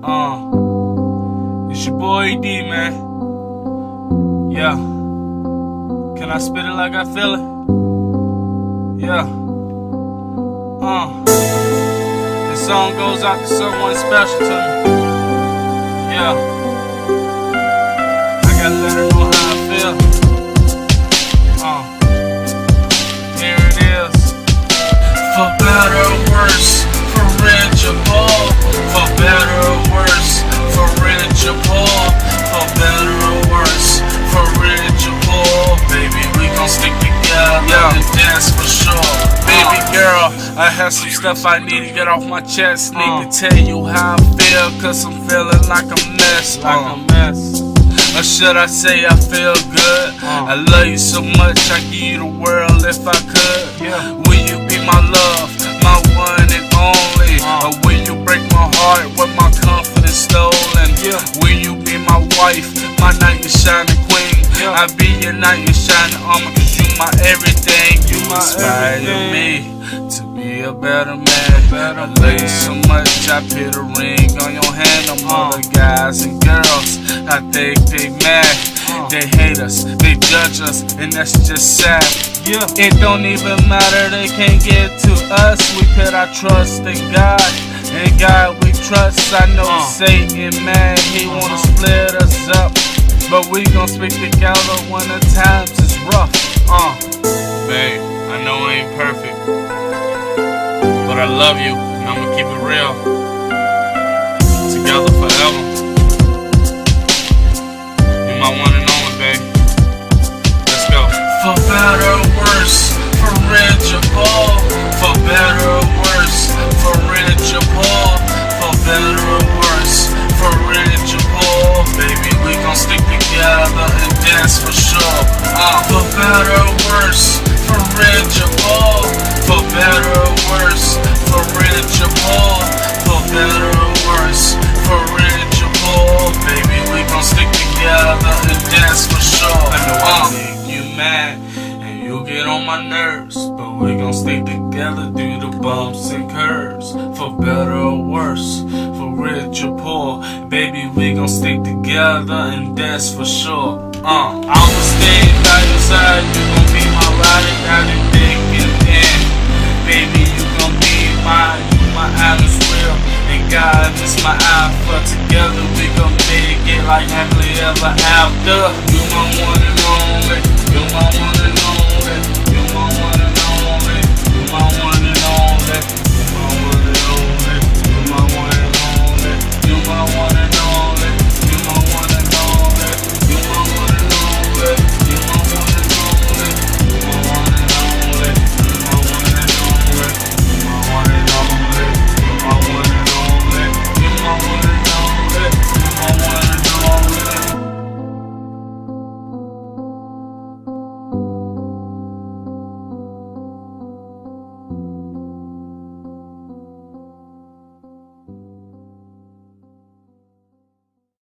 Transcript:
It's your boy D, man. Yeah. Can I spit it like I feel it? Yeah. This song goes out to someone special to me. Yeah. I gotta let her know how I feel. Here it is. For better or worse, for rich or poor. For better or worse, for rich or poor. For better or worse, for rich or poor. Baby, we gon' stick together and dance for sure. Baby girl, I have some stuff I need to get off my chest. Need to tell you how I feel, cause I'm feeling like a mess. Or should I say I feel good? I love you so much, I give you the world if I could. Will you be my love, my one and only? Or will you break my heart with my confidence stolen? Will you be my wife, my knight in shining queen? I be your knight in shining armor, cause you my everything. You inspire me to be a better man. I love you so much, I put a ring on your hand. I'm other guys and girls, I think they mad. They hate us, they judge us, and that's just sad. It don't even matter, they can't get to us. We put our trust in God, and God we trust. I know Satan mad, he wanna split us up, but we gon' stick together when the times is rough. Babe, I know I ain't perfect, but I love you, and I'ma keep it real. Together forever. You my one and only, babe. Let's go. For better or worse, for rich or poor. For better or worse, for rich or poor. For better or worse, for rich or poor. Baby, we gon' stick together and dance for sure. For better or worse, for rich or poor. For better or worse, for rich or poor. For better or worse, for rich or poor. Baby, we gon' stick together and dance for sure. I know I make you mad and you get on my nerves, but we gon' stick together through the bumps and curves. For better or worse, for rich or poor. Baby, we gon' stick together and that's for sure. I'ma stay by your side, you gon' be my ride and die and thick and thin. Baby, you gon' be mine, you my Alice will, and God is my alpha. Together we gon' make it like happily ever after. You my one and only, you my one and only.